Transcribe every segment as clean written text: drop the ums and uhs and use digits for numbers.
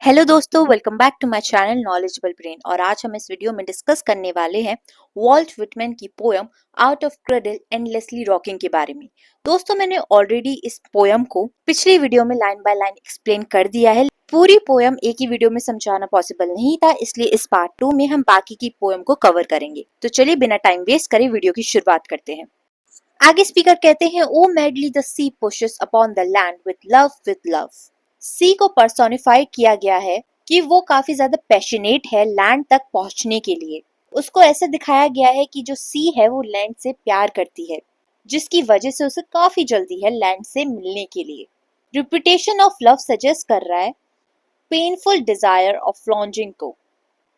Hello दोस्तों, welcome back to my channel knowledgeable brain. और आज हम इस वीडियो में डिस्कस करने वाले हैं वॉल्ट विटमैन की poem out of cradle endlessly rocking के बारे में। दोस्तों, मैंने ऑलरेडी इस पोयम को पिछली वीडियो में लाइन बाय लाइन एक्सप्लेन कर दिया है। पूरी पोयम एक ही वीडियो में समझाना पॉसिबल नहीं था, इसलिए इस पार्ट 2 में हम बाकी की पोयम को कवर करेंगे। तो चलिए बिना टाइम वेस्ट करे वीडियो की शुरुआत करते हैं। आगे स्पीकर कहते हैं, O madly the sea pushes upon the land with love. Sea को पर्सोनिफाई किया गया है कि वो काफी ज्यादा पैशनेट है लैंड तक पहुंचने के लिए। उसको ऐसे दिखाया गया है कि जो सी है वो लैंड से प्यार करती है, जिसकी वजह से उसे काफी जल्दी है लैंड से मिलने के लिए। रिपीटेशन ऑफ लव सजेस्ट कर रहा है पेनफुल डिजायर ऑफ लॉन्जिंग को,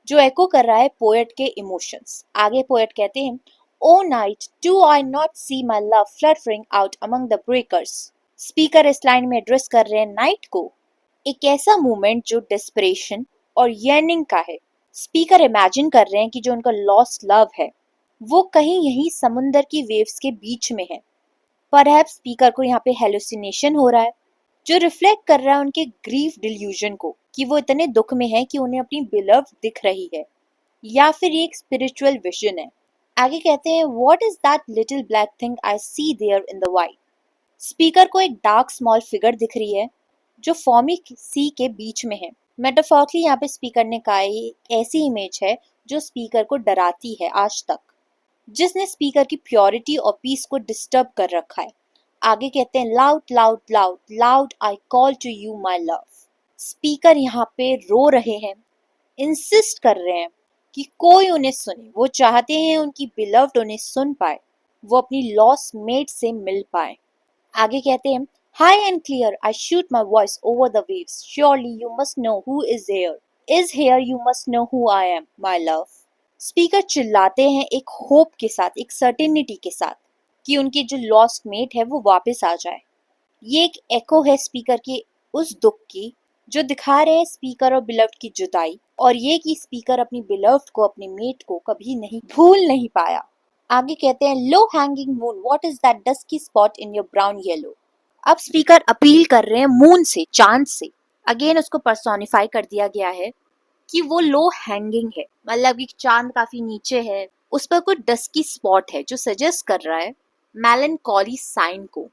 जो एको कर रहा है पोएट के इमोशंस। आगे पोएट कहते हैं, O night do I not see my love fluttering out among the breakers. Speaker इस लाइन में एड्रेस कर रहे हैं नाइट को, एक ऐसा मोमेंट जो डेस्परेशन और yearning का है। स्पीकर इमेजिन कर रहे हैं कि जो उनका लॉस्ट लव है वो कहीं यहीं समुंदर की वेव्स के बीच में है। परहैप्स स्पीकर को यहाँ पे हेलुसिनेशन हो रहा है, जो रिफ्लेक्ट कर रहा है उनके ग्रीफ डिल्यूजन को, कि वो इतने दुख में है कि उन्हें अपनी बिलव्ड दिख रही है, या फिर ये एक स्पिरिचुअल विजन है। आगे कहते हैं, what is that little black thing I see there in the white. Speaker को एक डार्क स्मॉल फिगर दिख रही है जो फॉर्मिक सी के बीच में है। मेटाफोरिकली यहाँ पे स्पीकर ने कहा ये ऐसी इमेज है जो स्पीकर को डराती है आज तक, जिसने स्पीकर की प्योरिटी और पीस को डिस्टर्ब कर रखा है। आगे कहते हैं, loud loud loud loud I call to you my love. Speaker यहाँ पे रो रहे हैं, इंसिस्ट कर रहे हैं कि कोई उन्हें सुने। वो चाहते हैं उनकी बिलव्ड उन्हें सुन पाए, वो अपनी लॉस्ट मेट से मिल पाए। आगे कहते हैं, high and clear I shoot my voice over the waves, surely you must know who is here you must know who I am, my love। Speaker चिल्लाते हैं एक होप के साथ, एक सर्टेनिटी के साथ कि उनकी जो लॉस्ट मेट है वो वापस आ जाए। ये एक एको है स्पीकर के उस दुख की जो दिखा रहे हैं स्पीकर और बिलव्ड की जुदाई, और ये कि स्पीकर अपनी बिलव्ड को, अपनी मेट को कभी नहीं भूल नहीं पाया। आगे कहते हैं, low hanging moon what is that dusky spot in your brown yellow. अब स्पीकर अपील कर रहे हैं मून से, चांद से। अगेन उसको पर्सोनिफाई कर दिया गया है कि वो लो हैंगिंग है, मतलब कि चांद काफी नीचे है, उस पर कुछ डस्की स्पॉट है जो सजेस्ट कर रहा है मेलनकॉली साइन को।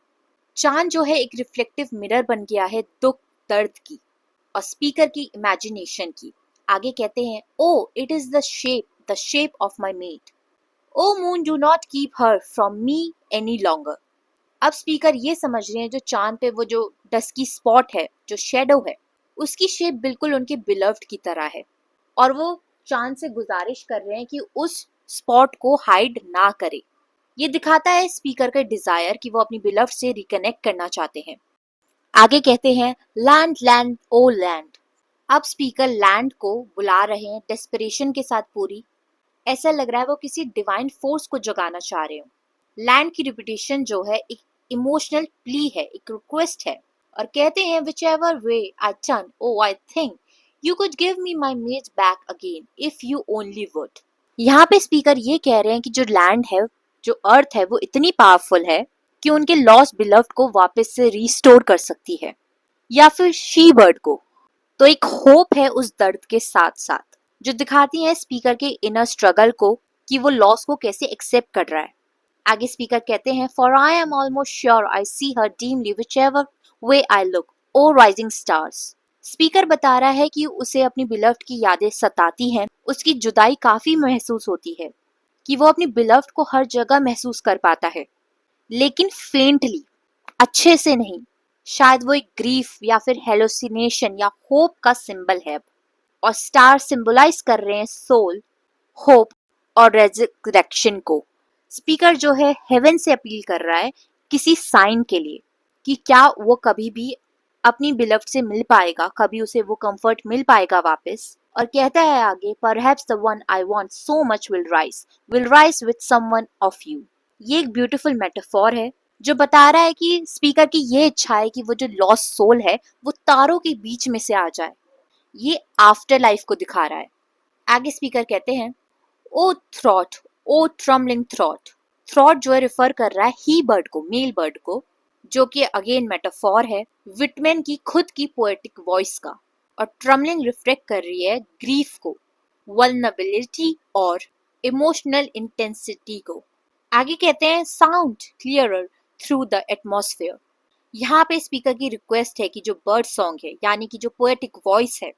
चांद जो है एक रिफ्लेक्टिव मिरर बन गया है दुख दर्द की और स्पीकर की इमेजिनेशन की। आगे कहते हैं, O it is the shape of my mate, O moon do not keep her from me any longer. अब स्पीकर ये समझ रहे हैं जो चांद पे वो जो डस्की स्पॉट है, जो शेडो है, उसकी शेप बिल्कुल उनके बिलव्ड की तरह है, और वो चांद से गुजारिश कर रहे हैं कि उस स्पॉट को हाइड ना करे। ये दिखाता है स्पीकर का डिजायर कि वो अपनी बिलव्ड से रिकनेक्ट करना चाहते हैं। आगे कहते हैं, लैंड लैंड ओ लैंड। अब स्पीकर लैंड को बुला रहे हैं डेस्परेशन के साथ पूरी, ऐसा लग रहा है वो किसी डिवाइन फोर्स को जगाना चाह रहे हो। लैंड की रिपीटेशन जो है एक इमोशनल प्ली है, एक रिक्वेस्ट है, और कहते हैं, whichever way I turn O I think you could give me my mate back again if you only would. यहाँ पे स्पीकर ये कह रहे हैं कि जो लैंड है, जो अर्थ है, वो इतनी पावरफुल है कि उनके लॉस्ट बिलव्ड को वापस से रिस्टोर कर सकती है, या फिर शी बर्ड को। तो एक होप है उस दर्द के साथ साथ, जो दिखाती है स्पीकर के इनर स्ट्रगल को कि वो लॉस को कैसे एक्सेप्ट कर रहा है। आगे स्पीकर कहते हैं, for I am almost sure I see her dimly whichever way I look O rising stars. Speaker बता रहा है कि उसे अपनी बिलव्ड की यादें सताती हैं, उसकी जुदाई काफी महसूस होती है, कि वो अपनी बिलव्ड को हर जगह महसूस कर पाता है, लेकिन फेंटली, अच्छे से नहीं। शायद वो एक ग्रीफ या फिर हेलोसिनेशन या होप का सिंबल है। और स्टार सिंबलाइज कर रहे हैं सोल, होप और रेजरेक्शन को। स्पीकर जो है हेवन से अपील कर रहा है किसी साइन के लिए कि क्या वो कभी भी अपनी बिलव्ड से मिल पाएगा, कभी उसे वो कंफर्ट मिल पाएगा वापस। और कहता है आगे, perhaps the one I want so much will rise with someone of you. ये एक ब्यूटीफुल मेटाफोर है जो बता रहा है कि स्पीकर की ये इच्छा है कि वो जो लॉस्ट सोल है वो तारों के बीच में से आ जाए। ये आफ्टर लाइफ को दिखा रहा है। आगे स्पीकर कहते हैं, ओ थ्रॉट, ओ ट्रम्बलिंग थ्रॉट। थ्रॉट जो है रेफर कर रहा है ही बर्ड को, मेल बर्ड को, जो कि अगेन मेटाफोर है विटमैन की खुद की पोएटिक वॉइस का। और ट्रमलिंग रिफ्लेक्ट कर रही है ग्रीफ को, वल्नरेबिलिटी और इमोशनल इंटेंसिटी को। आगे कहते हैं sound clearer through the atmosphere. यहाँ पे स्पीकर की रिक्वेस्ट है कि जो बर्ड सॉन्ग है यानी कि जो पोएटिक वॉइस है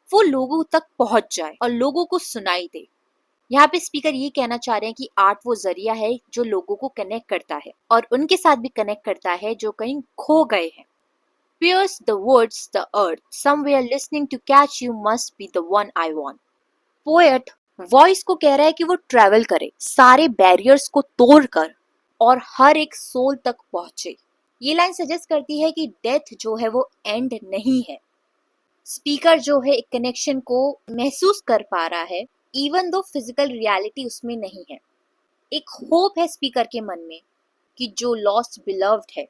वो लोगों तक पहुंच जाए और लोगों को सुनाई दे। यहाँ पे स्पीकर ये कहना चाह रहे हैं कि आर्ट वो जरिया है जो लोगों को कनेक्ट करता है और उनके साथ भी कनेक्ट करता है जो कहीं खो गए हैं। Pierce the words the earth, somewhere listening to catch you must be the one I want. Poet voice को कह रहा है कि वो ट्रैवल करे सारे बैरियर्स को तोड़कर और हर एक सोल तक पहुंचे। ये लाइन सजेस्ट करती है कि डेथ जो है वो एंड नहीं है। स्पीकर जो है एक कनेक्शन को महसूस कर पा रहा है इवन दो फिजिकल रियलिटी उसमें नहीं है। एक होप है स्पीकर के मन में कि जो लॉस्ट बिलव्ड है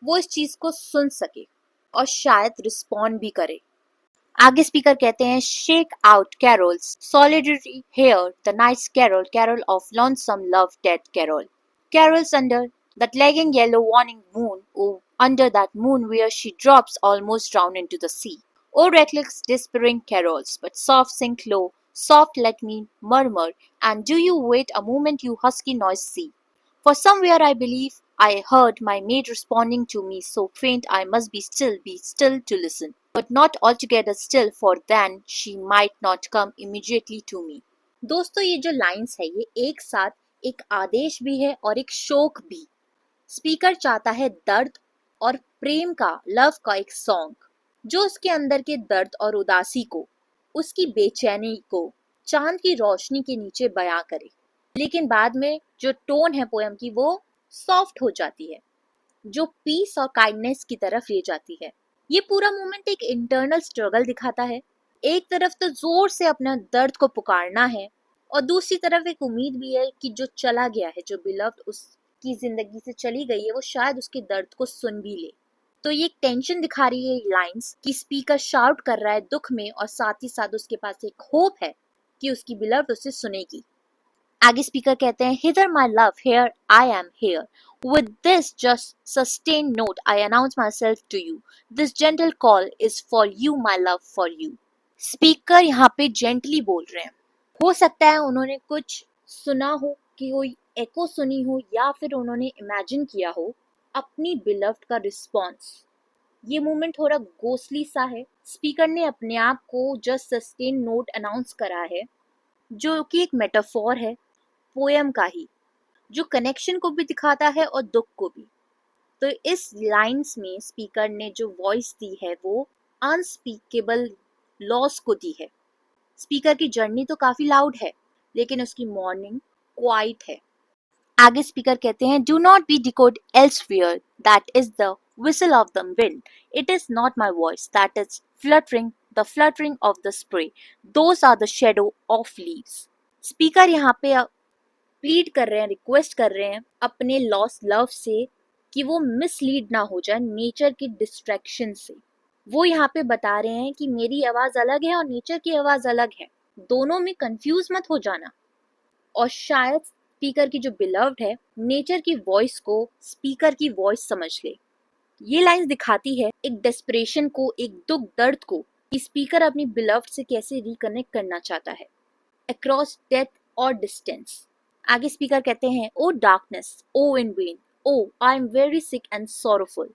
वो इस चीज को सुन सके और शायद रिस्पॉन्ड भी करे। आगे स्पीकर कहते हैं shake out carols solitary here the night's carols carol of lonesome love death's carol carols under that lagging yellow warning moon, oh, under that moon where she drops almost drowned into the sea. Oh, reckless, despairing carols, but soft sink low, soft let me murmur, and do you wait a moment you husky noise see? For somewhere I believe I heard my maid responding to me so faint I must be still to listen. But not altogether still, for then she might not come immediately to me. दोस्तों ये जो lines है ये एक साथ एक आदेश भी है और एक शोक भी। स्पीकर चाहता है दर्द और प्रेम का, लव का एक सॉन्ग जो उसके अंदर के दर्द और उदासी को, उसकी बेचैनी को चांद की रोशनी के नीचे बयां करे। लेकिन बाद में जो टोन है पोयम की वो सॉफ्ट हो जाती है, जो पीस और काइंडनेस की तरफ ले जाती है। ये पूरा मोमेंट एक इंटरनल स्ट्रगल दिखाता है। एक तरफ तो जोर से अपना दर्द को पुकारना है और दूसरी तरफ एक उम्मीद भी है कि जो चला गया है, जो बिलव्ड उसकी जिंदगी से चली गई है, वो शायद उसके दर्द को सुन भी ले। तो ये एक टेंशन दिखा रही है लाइंस कि स्पीकर शाउट कर रहा है दुख में और साथ ही साथ उसके पास एक होप है कि उसकी बिलव्ड उसे सुनेगी। आगे स्पीकर कहते हैं hither my love here I am here with this just sustained note I announce myself to you. This gentle call is for you my love for you. Speaker यहाँ पे gently बोल रहे हैं। हो सकता है उन्होंने कुछ सुना हो कि कोई एको सुनी हो या फिर उन्होंने इमेजिन किया हो अपनी बिलव्ड का रिस्पॉन्स। ये मोमेंट थोड़ा गोस्टली सा है। स्पीकर ने अपने आप को जस्ट सस्टेन नोट अनाउंस करा है जो कि एक मेटाफोर है पोएम का ही, जो कनेक्शन को भी दिखाता है और दुख को भी। तो इस लाइंस में स्पीकर ने जो वॉइस दी है वो अनस्पीकेबल लॉस को दी है। स्पीकर की जर्नी तो काफी लाउड है लेकिन उसकी मॉर्निंग क्वाइट है। आगे स्पीकर कहते हैं do not be decode elsewhere that is the whistle of the wind. It is not my voice that is fluttering, the fluttering of the spray. Those are the shadow of leaves. Speaker यहाँ पे plead कर रहे हैं, request कर रहे हैं अपने lost love से कि वो मिसलीड ना हो जाए नेचर की डिस्ट्रैक्शन से। वो यहाँ पे बता रहे हैं कि मेरी आवाज अलग है और नेचर की आवाज अलग है, दोनों में कंफ्यूज मत हो जाना। और शायद स्पीकर की जो बिलव्ड है नेचर की वॉइस को स्पीकर की वॉइस समझ ले। ये लाइंस दिखाती है एक डेस्परेशन को, एक दुख दर्द को कि स्पीकर अपनी बिलव्ड से कैसे रिकनेक्ट करना चाहता है अक्रॉस डेथ और डिस्टेंस। आगे स्पीकर कहते हैं O darkness O in vain O I am very sick and sorrowful.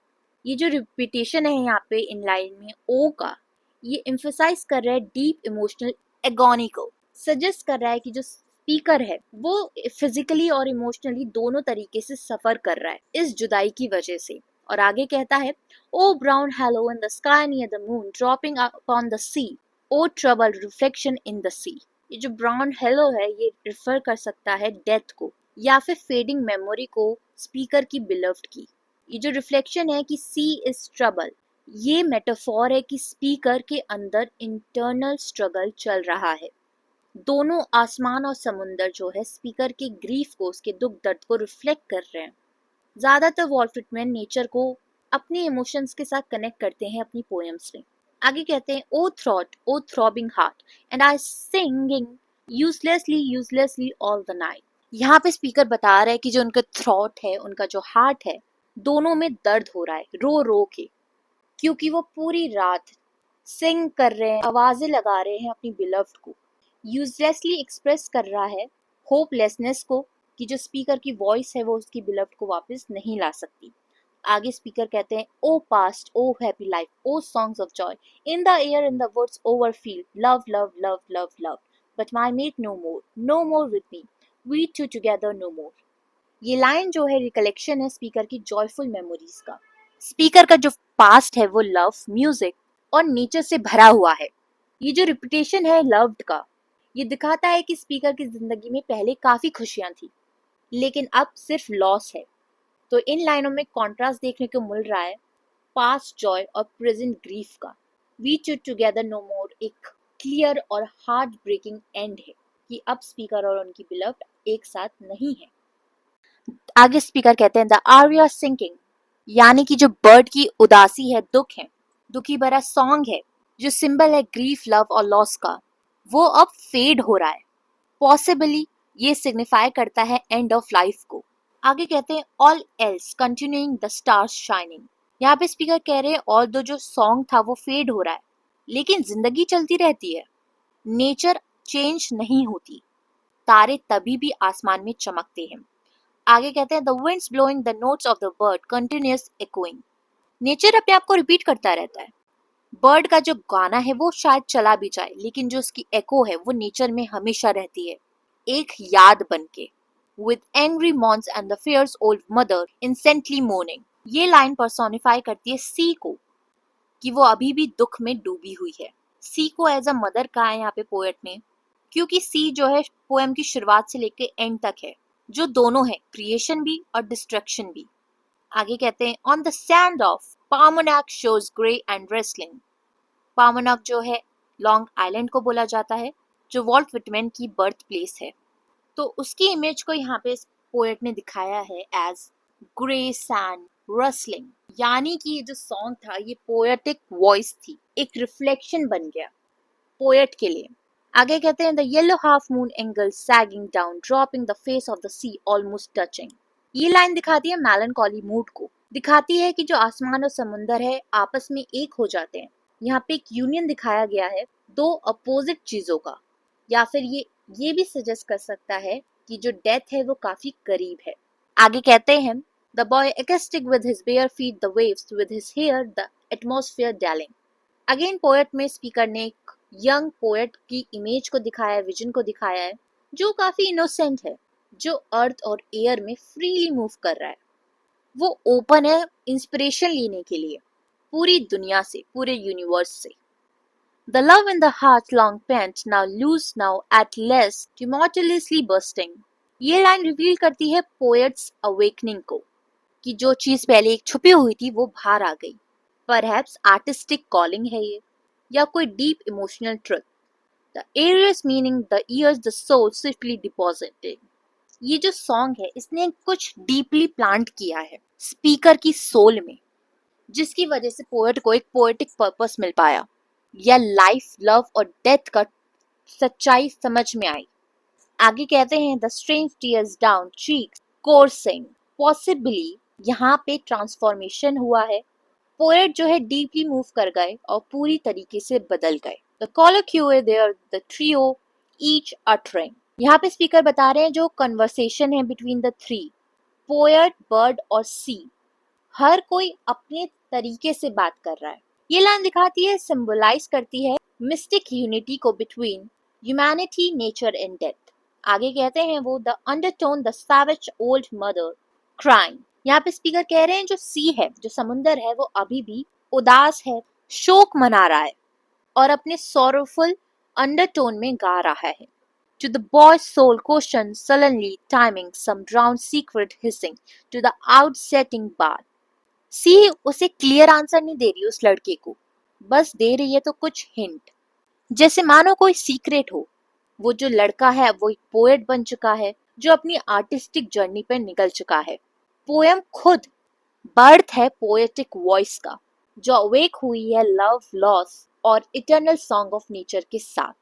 ये जो रिपीटेशन है यहाँ पे इन लाइन में ओ का, ये एम्फसाइज कर रहा है डीप इमोशनल एगोनी को, सजेस्ट कर रहा है कि जो स्पीकर है वो फिजिकली और इमोशनली दोनों तरीके से सफर कर रहा है इस जुदाई की वजह से। और आगे कहता है O brown halo in the sky near the moon dropping upon the sea O trouble reflection in the sea. ये जो ब्राउन हेलो है ये रिफर कर सकता है डेथ को या फिर फेडिंग मेमोरी को स्पीकर की बिलव्ड की। ये जो रिफ्लेक्शन है कि सी इज ट्रबल, ये मेटाफोर है कि स्पीकर के अंदर इंटरनल स्ट्रगल चल रहा है। दोनों आसमान और समुंदर जो है स्पीकर के ग्रीफ को, उसके दुख दर्द को रिफ्लेक्ट कर रहे हैं। ज्यादातर वॉल्ट व्हिटमैन नेचर को अपने इमोशंस के साथ कनेक्ट करते हैं अपनी पोएम्स में। आगे कहते हैं O throat O throbbing heart and I singing uselessly all the night. यहाँ पे स्पीकर बता रहा है कि जो उनका थ्रॉट है, उनका जो हार्ट है, दोनों में दर्द हो रहा है रो रो के, क्योंकि वो पूरी रात सिंग कर रहे हैं, आवाजें लगा रहे हैं अपनी बिलव्ड को, यूजलेसली एक्सप्रेस कर रहा है होपलेसनेस को कि जो स्पीकर की वॉइस है वो उसकी बिलव्ड को वापस नहीं ला सकती। आगे स्पीकर कहते हैं, O past, O happy life, O songs of joy, in the air, in the words over field, love love love love love, but my mate no more with me, we two together no more. ये line जो है recollection है speaker की joyful memories का। Speaker का जो past है वो लव, म्यूजिक और नेचर से भरा हुआ है। ये जो रिपुटेशन है लव्ड का, ये दिखाता है कि स्पीकर की जिंदगी में पहले काफी खुशियां थी, लेकिन अब सिर्फ लॉस है। तो इन लाइनों में कॉन्ट्रास्ट देखने को मिल रहा है पास्ट जॉय और प्रेजेंट ग्रीफ का। वी टू टुगेदर नो मोर एक क्लियर और हार्ट ब्रेकिंग एंड है कि अब स्पीकर और उनकी बिलव्ड एक साथ नहीं है। आगे स्पीकर कहते हैं, द आर सिंकिंग, यानी कि जो बर्ड की उदासी है, दुख है, दुखी भरा सॉन्ग है, जो सिंबल है ग्रीफ, लव और लॉस का, वो अब फेड हो रहा है। पॉसिबली ये सिग्निफाई करता है एंड ऑफ लाइफ को। आगे कहते हैं, all else continuing the stars shining. यहाँ पे स्पीकर कह रहे हैं और जो सॉन्ग था वो फेड हो रहा है, लेकिन जिंदगी चलती रहती है, नेचर चेंज नहीं होती, तारे तभी भी आसमान में चमकते हैं। आगे कहते हैं, the winds blowing the notes of the bird continuous echoing। Nature अपने आप को रिपीट करता रहता है। बर्ड का जो गाना है वो शायद चला भी जाए, लेकिन जो उसकी एको है वो नेचर में हमेशा रहती है, एक याद बन के। With angry moans and the fierce old mother incessantly moaning. ये लाइन पर्सोनिफाई करती है सी को, कि वो अभी भी दुख में डूबी हुई है। सी को एज अ मदर कहा है यहाँ पे पोएट ने, क्योंकि सी जो है पोएम की शुरुआत से लेकर एंड तक है, जो दोनों है, क्रिएशन भी और डिस्ट्रक्शन भी। आगे कहते हैं, on the sand of Paumanok शोज ग्रे एंड रेसलिंग। पामोनाक जो है लॉन्ग आइलैंड को बोला जाता है, जो वॉल्ट विटमैन की बर्थ प्लेस है। तो उसकी इमेज को यहाँ पे पोएट ने दिखाया है एज ग्रे सैंड रसलिंग, यानी कि ये जो सॉन्ग था ये पोएटिक वॉइस थी, एक रिफ्लेक्शन बन गया पोएट के लिए। आगे कहते हैं, the yellow half moon angle sagging down drooping the face of the sea almost touching. ये लाइन दिखाती है मेलनकॉली मूड को, दिखाती है कि जो आसमान और समुंदर है आपस में एक हो जाते हैं। यहाँ पे एक यूनियन दिखाया गया है दो अपोजिट चीजों का, या फिर ये भी सजेस्ट कर सकता है कि जो डेथ है वो काफी करीब है। आगे कहते हैं, the boy ecstatic with his bare feet the waves with his hair the atmosphere dallying. Again poet में स्पीकर ने एक यंग पोएट की इमेज को दिखाया है, विजन को दिखाया है, जो काफी इनोसेंट है, जो अर्थ और एयर में फ्रीली मूव कर रहा है। वो ओपन है इंस्पिरेशन लेने के लिए पूरी दुनिया से, पूरे यूनिवर्स से। The love in the heart long pent, now loose, now at last, tumultuously bursting। ये लाइन रिवील करती है पोएट्स अवेकनिंग को, कि जो चीज पहले एक छुपी हुई थी वो बाहर आ गई। परहैप्स आर्टिस्टिक कॉलिंग है ये, या कोई deep emotional truth. The aria's meaning the ears the soul swiftly deposited. ये जो सॉन्ग है इसने कुछ डीपली प्लांट किया है स्पीकर की सोल में, जिसकी वजह से पोएट को एक पोएटिक पर्पस मिल पाया, या लाइफ, लव और डेथ का सच्चाई समझ में आई। आगे कहते हैं, the strange tears down cheeks कोर्सिंग। Possibly यहाँ पे ट्रांसफॉर्मेशन हुआ है, पोएट जो है डीपली मूव कर गए और पूरी तरीके से बदल गए। The colloquy there the trio each uttering. यहाँ पे स्पीकर बता रहे हैं जो कन्वर्सेशन है between the three, poet, bird और सी, हर कोई अपने तरीके से बात कर रहा है। ये लाइन दिखाती है, सिंबलाइज करती है मिस्टिक यूनिटी को between humanity, nature and death. आगे कहते हैं वो, the undertone the savage old mother crying. यहाँ पे स्पीकर कह रहे हैं जो सी है, जो समुंदर है, वो अभी भी उदास है, शोक मना रहा है और अपने सॉरोफुल अंडरटोन में गा रहा है। To the boy's soul question sullenly timing some drowned secret hissing to the outsetting bar। सी उसे क्लियर आंसर नहीं दे रही उस लड़के को, बस दे रही है तो कुछ हिंट, जैसे मानो कोई सीक्रेट हो। वो जो लड़का है वो एक पोएट बन चुका है, जो अपनी आर्टिस्टिक जर्नी पर निकल चुका है। पोएम खुद बर्थ है पोएटिक वॉइस का, जो अवेक हुई है लव, लॉस और इटर्नल सॉन्ग ऑफ नेचर के साथ।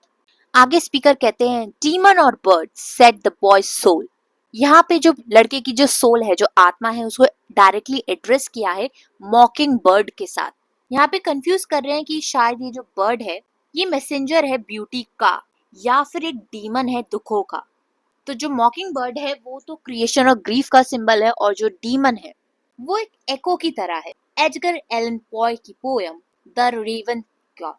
आगे स्पीकर कहते हैं, demon or bird said the boy's soul. यहाँ पे जो लड़के की जो सोल है, जो आत्मा है, उसको डायरेक्टली एड्रेस किया है मॉकिंग बर्ड के साथ। यहाँ पे कंफ्यूज कर रहे हैं कि शायद ये जो बर्ड है ये मैसेंजर है ब्यूटी का या फिर एक डीमन है दुखों का। तो जो मॉकिंग बर्ड है वो तो क्रिएशन और ग्रीफ का सिंबल है, और जो डीमन है वो एक एको की तरह है। एडगर एलन पॉय की पोयम द रेवन का।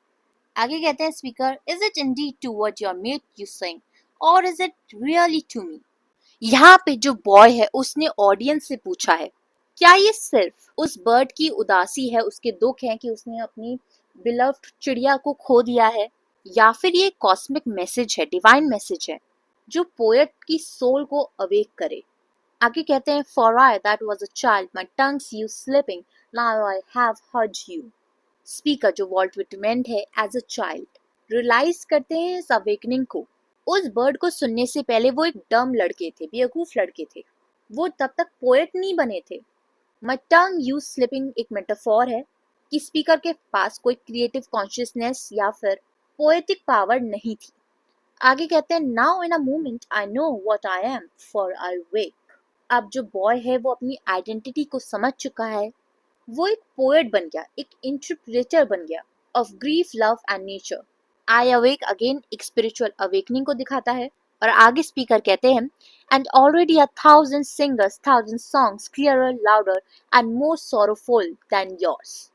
आगे कहते हैं स्पीकर, इज इट इंडीड टू व्हाट your mate you sing or is it really to me. यहाँ पे जो बॉय है उसने ऑडियंस से पूछा है क्या ये सिर्फ उस बर्ड की उदासी है, उसके दुख है कि उसने अपनी बिलव्ड चिड़िया को खो दिया है, या फिर ये कॉस्मिक मैसेज है, डिवाइन मैसेज है जो पोएट की सोल को अवेक करे। आगे कहते हैं, for I that was a child my tongue's use sleeping now I have heard you. Speaker जो वॉल्ट विटमैन है एज अ चाइल्ड रियलाइज करते हैं इस अवेकनिंग को। उस बर्ड को सुनने से पहले वो एक डम लड़के थे, बेवकूफ लड़के थे, वो तब तक पोएट नहीं बने थे। माय टंग यू स्लिपिंग एक मेटाफोर है कि स्पीकर के पास कोई क्रिएटिव कॉन्शियसनेस या फिर पोएटिक पावर नहीं थी। आगे कहते हैं, now in a moment I know what I am for I wake. अब जो बॉय है वो अपनी आइडेंटिटी को समझ चुका है, वो एक पोएट बन गया, एक इंटरप्रेटर बन गया of grief love and nature. I awake again एक स्पिरिचुअल अवेकनिंग को दिखाता है। और आगे स्पीकर कहते हैं, and already a thousand singers thousand songs clearer louder and more sorrowful than yours.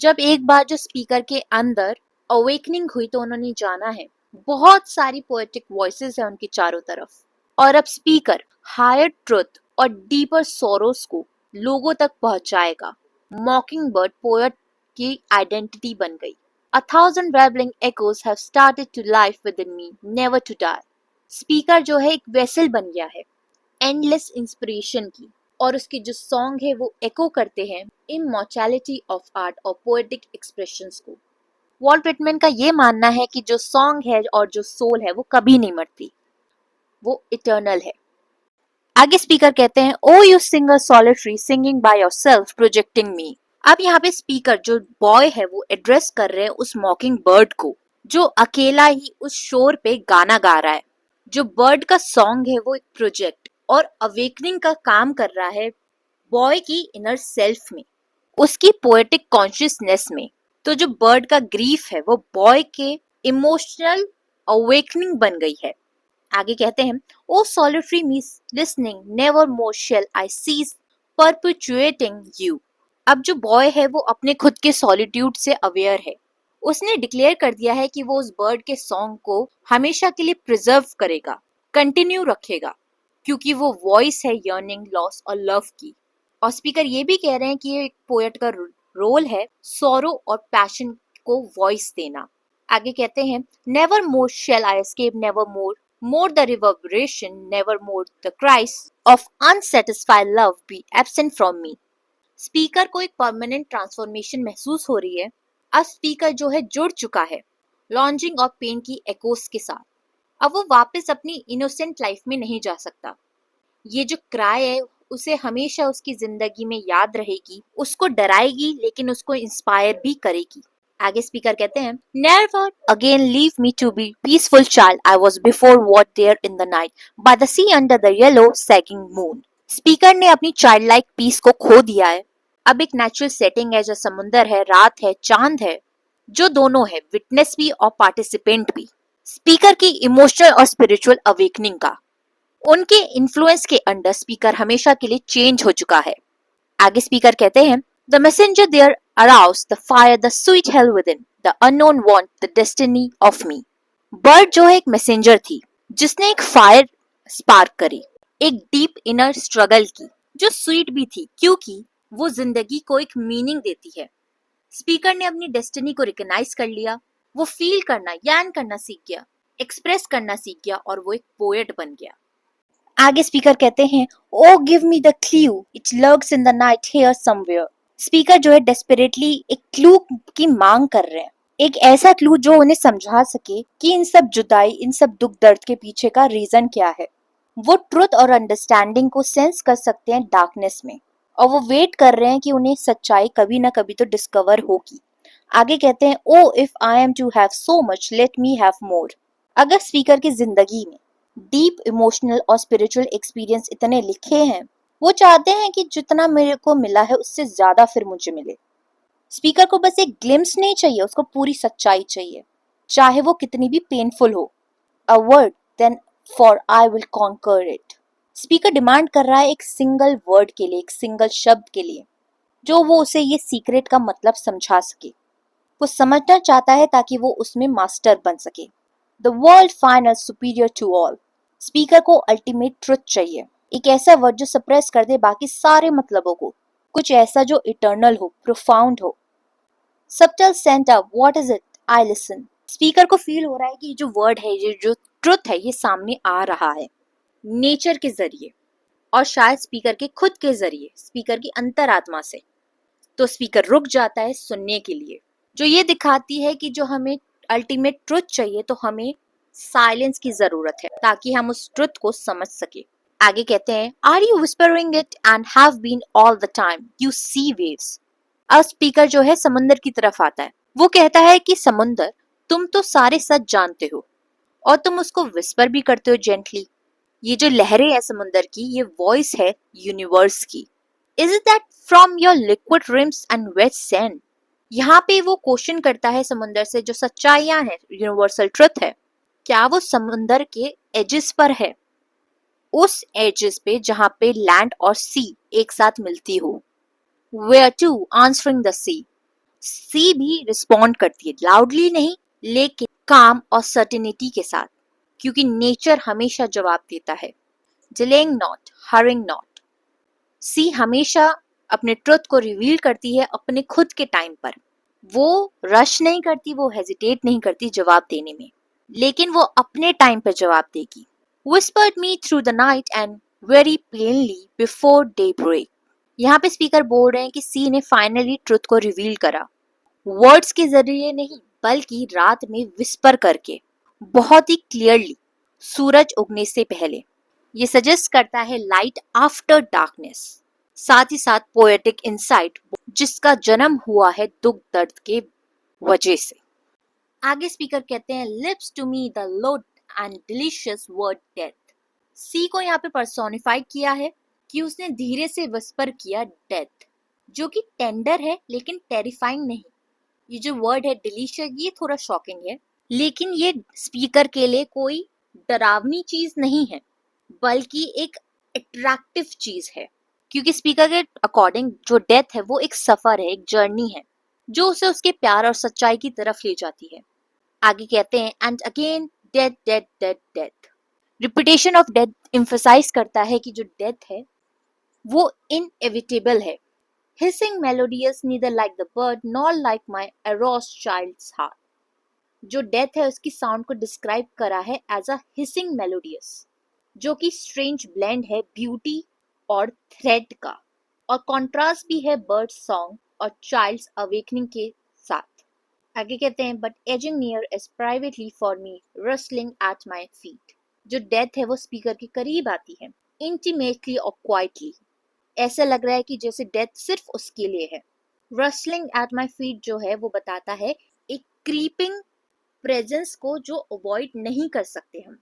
जब एक बार जो स्पीकर के अंदर अवेकनिंग हुई तो उन्होंने जाना है बहुत सारी पोएटिक वॉइसेस है उनकी चारों तरफ, और अब स्पीकर हायर ट्रुथ और डीपर सोरोस को लोगों तक पहुंचाएगा। मॉकिंग बर्ड पोएट की आइडेंटिटी बन गई। A thousand babbling echoes have started to life within me, never to die. Speaker जो है एक वेसल बन गया है एंडलेस इंस्पिरेशन की, और उसके जो सॉन्ग है वो एको करते हैं इमॉर्टैलिटी ऑफ आर्ट और पोएटिक एक्सप्रेशंस को। वॉल्ट विटमैन का ये मानना है कि जो सॉन्ग है और जो सोल है वो कभी नहीं मरती, वो इटर्नल है। आगे स्पीकर कहते हैं, O you singer solitary singing by yourself projecting me. अब यहाँ पे स्पीकर जो बॉय है वो एड्रेस कर रहे हैं उस मॉकिंग बर्ड को जो अकेला ही उस शोर पे गाना गा रहा है। जो बर्ड का सॉन्ग है वो एक प्रोजेक्ट और अवेकनिंग का काम कर रहा है बॉय की इनर सेल्फ में, उसकी पोएटिक कॉन्शियसनेस में। तो जो बर्ड का ग्रीफ है वो बॉय के इमोशनल अवेकनिंग बन गई है। आगे कहते हैं, O solitary me listening never more shall I cease perpetuating you. अब जो बॉय है वो अपने खुद के सॉलिट्यूड से अवेयर है। उसने डिक्लेयर कर दिया है कि वो उस बर्ड के सॉन्ग को हमेशा के लिए प्रिजर्व करेगा, कंटिन्यू रखेगा, क्योंकि वो वॉइस है यर्निंग, लॉस और लव की। और स्पीकर ये भी कह रहे हैं कि ये एक पोएट का रोल है सॉरो और पैशन को वॉइस देना। आगे कहते हैं, never more shall I escape, never more the reverberation, never more the cries of unsatisfied love be absent from me. Speaker को एक परमानेंट ट्रांसफॉर्मेशन महसूस हो रही है। अब स्पीकर जो है जुड़ चुका है लॉन्जिंग और पेन की एकोस के साथ। अब वो वापस अपनी इनोसेंट लाइफ में नहीं जा सकता। ये जो क्राई है उसे हमेशा उसकी जिंदगी में याद रहेगी, उसको डराएगी लेकिन उसको इंस्पायर भी करेगी। आगे स्पीकर कहते हैं, never again leave me to be peaceful child I was before what there in the night by the sea under the yellow sagging moon. Speaker ने अपनी चाइल्ड लाइक पीस को खो दिया है। अब एक नेचुरल सेटिंग है, जो समुंदर है, रात है, चांद है, जो दोनों है, विटनेस भी और पार्टिसिपेंट भी। स्पीकर की इमोशनल और स्पिरिचुअल अवेकनिंग का उनके इन्फ्लुएंस के अंडर स्पीकर हमेशा के लिए चेंज हो चुका है। आगे स्पीकर कहते हैं, the messenger there arouse the fire the sweet hell within the unknown want the destiny of me. Bird जो है एक मैसेंजर थी जिसने एक फायर स्पार्क करी, एक डीप इनर स्ट्रगल की जो स्वीट भी थी क्योंकि वो जिंदगी को एक मीनिंग देती है। स्पीकर ने अपनी डेस्टिनी को रिकॉग्नाइज कर लिया, वो फील करना, यान करना सीख गया, एक्सप्रेस करना सीख गया और वो एक पोएट बन गया। आगे स्पीकर कहते हैं, O give me the clue it lurks in the night here somewhere. Speaker जो है डेस्परेटली एक क्लू की मांग कर रहे हैं, एक ऐसा क्लू जो उन्हें समझा सके कि इन सब जुदाई, इन सब दुख दर्द के पीछे का रीजन क्या है। वो ट्रुथ और अंडरस्टैंडिंग को सेंस कर सकते हैं डार्कनेस में, और वो वेट कर रहे हैं कि उन्हें सच्चाई कभी ना कभी तो डिस्कवर होगी। आगे कहते हैं, O if I am to have so much let me have more. अगर स्पीकर की जिंदगी में डीप इमोशनल और स्पिरिचुअल एक्सपीरियंस इतने लिखे हैं, वो चाहते हैं कि जितना मेरे को मिला है उससे ज्यादा फिर मुझे मिले। स्पीकर को बस एक ग्लिम्स नहीं चाहिए, उसको पूरी सच्चाई चाहिए, चाहे वो कितनी भी पेनफुल हो। A word then for I will conquer it. Speaker demand कर रहा है एक सिंगल वर्ड के लिए, एक सिंगल शब्द के लिए, जो वो उसे ये सीक्रेट का मतलब समझा सके। वो समझना चाहता है ताकि वो उसमें मास्टर बन सके। The world final superior to all. Speaker को अल्टीमेट ट्रुथ चाहिए, एक ऐसा वर्ड जो सप्रेस कर दे बाकी सारे मतलबों को, कुछ ऐसा जो इटर्नल हो, प्रोफाउंड हो। Subtle centre, what is it? I listen. Speaker को फील हो रहा है कि ये जो वर्ड है, ये जो ट्रुथ है, ये सामने आ रहा है नेचर के जरिए, और शायद स्पीकर के खुद के जरिए, स्पीकर की अंतरात्मा से। तो स्पीकर रुक जाता है सुनने के लिए, जो ये दिखाती है कि जो हमें अल्टीमेट ट्रुथ चाहिए तो हमें साइलेंस की जरूरत है ताकि हम उस ट्रुथ को समझ सके। आगे कहते हैं, are you whispering it and have been all the time you see waves. अब स्पीकर जो है समुंदर की तरफ आता है। वो कहता है कि समुंदर, तुम तो सारे सच जानते हो और तुम उसको विस्पर भी करते हो जेंटली। ये जो लहरें है समुंदर की, ये वॉइस है यूनिवर्स की। Is it that from your liquid rims and wet sand? यहाँ पे वो क्वेश्चन करता है समुंदर से, जो सच्चाइयां है, यूनिवर्सल ट्रुथ है, क्या वो समुंदर के एजेस पर है, उस एजेस पे जहाँ पे लैंड और सी एक साथ मिलती हो। वेयर टू आंसरिंग द सी। सी भी रिस्पॉन्ड करती है, लाउडली नहीं लेकिन काम और सर्टेनिटी के साथ, क्योंकि नेचर हमेशा जवाब देता है। Delaying not, hurrying not. Sea हमेशा अपने ट्रुथ को रिवील करती है अपने खुद के टाइम पर। वो रश नहीं करती, वो हेजिटेट नहीं करती जवाब देने में, लेकिन वो अपने टाइम पर जवाब देगी। Whispered me through the night and very plainly before daybreak। यहाँ पे स्पीकर बोल रहे हैं कि सी ने फाइनली ट्रुथ को रिवील करा, वर्ड्स के जरिए नहीं बल्कि रात में विस्पर करके, बहुत ही क्लियरली, सूरज उगने से पहले। ये सजेस्ट करता है लाइट आफ्टर डार्कनेस, साथ ही साथ पोएटिक इंसाइट जिसका जन्म हुआ है दुख दर्द के वजह से। आगे स्पीकर कहते हैं, lips to me the low and delicious word death. Sea को यहाँ पे पर्सोनिफाई किया है कि उसने धीरे से विस्पर किया डेथ, जो कि टेंडर है लेकिन टेरिफाइंग नहीं। ये जो वर्ड है डिलीशियस, ये थोड़ा शॉकिंग है, लेकिन ये स्पीकर के लिए कोई डरावनी चीज नहीं है, बल्कि एक अट्रैक्टिव चीज है, क्योंकि स्पीकर के अकॉर्डिंग जो डेथ है वो एक सफर है, एक जर्नी है, जो उसे उसके प्यार और सच्चाई की तरफ ले जाती है। आगे कहते हैं, and again death death death death. Repetition of death emphasise करता है कि जो डेथ है वो इनएविटेबल है। Hissing melodious neither like the bird nor like my aroused child's heart. जो डेथ है उसकी साउंड को डिस्क्राइब करा है एज अ हिसिंग मेलोडियस, जो कि स्ट्रेंज ब्लेंड है ब्यूटी और थ्रेड का, और कॉन्ट्रास्ट भी है बर्ड सॉन्ग और चाइल्ड्स अवेकनिंग के साथ। आगे कहते हैं, but edging near is privately for me rustling at my feet. जो डेथ है वो स्पीकर के करीब आती है, इंटीमेटली और क्वाइटली। ऐसा लग रहा है कि जैसे डेथ सिर्फ उसके लिए है। रस्लिंग एट माई फीट जो है वो बताता है एक क्रीपिंग प्रेजेंस को जो अवॉइड नहीं कर सकते हम।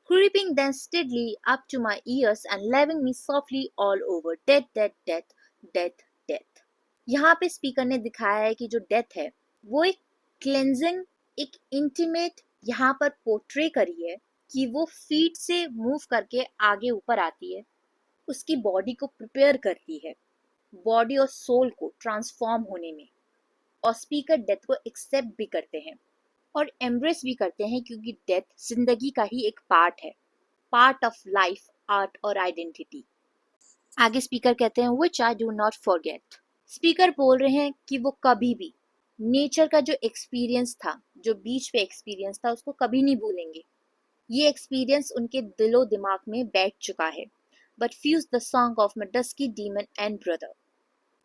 Creeping then steadily up to my ears and laving me softly all over, death death death death death। यहाँ पे स्पीकर ने दिखाया है कि जो डेथ है वो एक क्लेंजिंग, एक इंटीमेट यहाँ पर पोर्ट्रे करी है कि वो फीट से मूव करके आगे ऊपर आती है, उसकी बॉडी को प्रिपेयर करती है, बॉडी और सोल को ट्रांसफॉर्म होने में। और स्पीकर डेथ को एक्सेप्ट भी करते हैं और एम्ब्रेस भी करते हैं, क्योंकि डेथ जिंदगी का ही एक पार्ट है, पार्ट ऑफ लाइफ, आर्ट और आइडेंटिटी। आगे स्पीकर कहते हैं, which I do not forget. Speaker बोल रहे हैं कि वो कभी भी नेचर का जो एक्सपीरियंस था, जो बीच पे एक्सपीरियंस था, उसको कभी नहीं भूलेंगे। ये एक्सपीरियंस उनके दिलो दिमाग में बैठ चुका है। But fuse the song of my dusky demon and brother.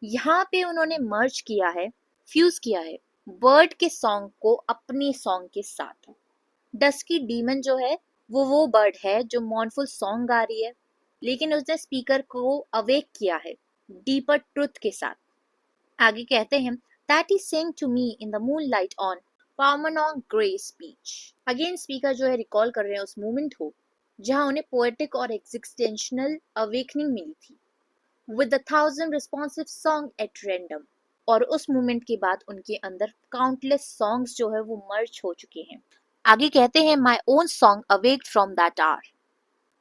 यहाँ पे उन्होंने मर्ज किया है, फ्यूज किया है बर्ड के सॉन्ग को अपने सॉन्ग के साथ। डस्की डीमन जो है वो बर्ड है जो मॉर्नफुल सॉन्ग गा रही है, लेकिन उसने स्पीकर को अवेक किया है डीपर ट्रुथ के साथ। आगे कहते हैं, that he saying to me in the moonlight on Paumanok grey speech. Again speaker जो है रिकॉल कर रहे हैं उस मोमेंट को जहां उन्हें पोएटिक और एग्जिस्टेंशनल अवेकनिंग मिली थी, with a thousand responsive song at random। और उस मोमेंट के बाद उनके अंदर काउंटलेस सॉन्ग्स जो है वो मर्ज हो चुके हैं। आगे कहते हैं, my own song awake from that hour.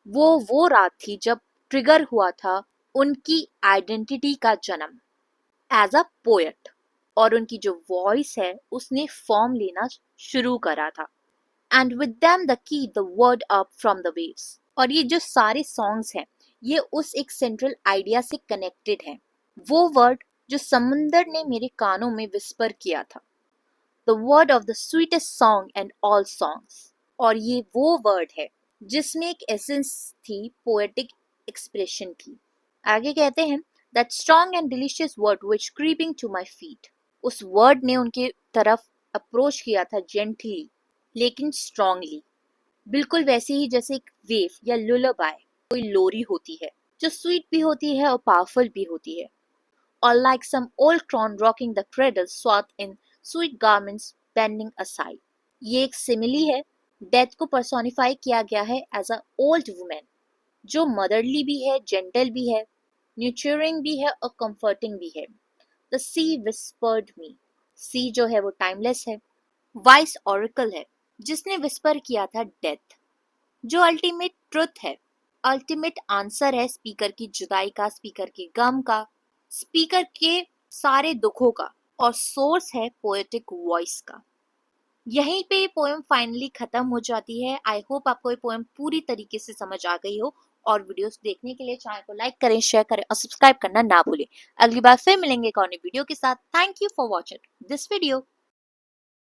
वो रात थी जब ट्रिगर हुआ था उनकी आइडेंटिटी का जन्म एज अ पोएट, और उनकी जो वॉइस है उसने फॉर्म लेना शुरू करा था। And with them the key the word up from the waves. और ये जो सारे सॉन्ग्स हैं ये उस एक सेंट्रल आइडिया से कनेक्टेड हैं, वो वर्ड जो समुंदर ने मेरे कानों में विस्पर किया था, the word of the sweetest song and all songs. और ये वो वर्ड है जिसमें एक एसेंस थी, पोएटिक एक्सप्रेशन की। आगे कहते हैं, that strong and delicious word which creeping to my feet. उस वर्ड ने उनके तरफ अप्रोच किया था जेंटली लेकिन स्ट्रांगली, बिल्कुल वैसे ही जैसे एक वेव या लुलाबाई, कोई लोरी होती है जो स्वीट भी होती है और पावरफुल भी होती है। Or like some old crone rocking the cradle swathed in sweet garments bending aside। ये एक सिमिली है, डेथ को पर्सोनिफाई किया गया है एज अ ओल्ड वुमेन जो मदरली भी है, जेंटल भी है, न्यूचरिंग भी है और कंफर्टिंग भी है। द सी विस्पर्ड मी। सी जो है वो टाइमलेस है, वाइस ऑरिकल है जिसने विस्पर किया था डेथ, जो अल्टीमेट ट्रुथ है, अल्टीमेट आंसर है स्पीकर की जुदाई का, स्पीकर के गम का, स्पीकर के सारे दुखों का, और सोर्स है पोएटिक वॉइस का। यहीं पे पोएम फाइनली खत्म हो जाती है। आई होप आपको ये पोएम पूरी तरीके से समझ आ गई हो, और वीडियोस देखने के लिए चैनल को लाइक करें, शेयर करें और सब्सक्राइब करना ना भूलें। अगली बार फिर मिलेंगे एक और नई वीडियो के साथ। Thank you for watching this video.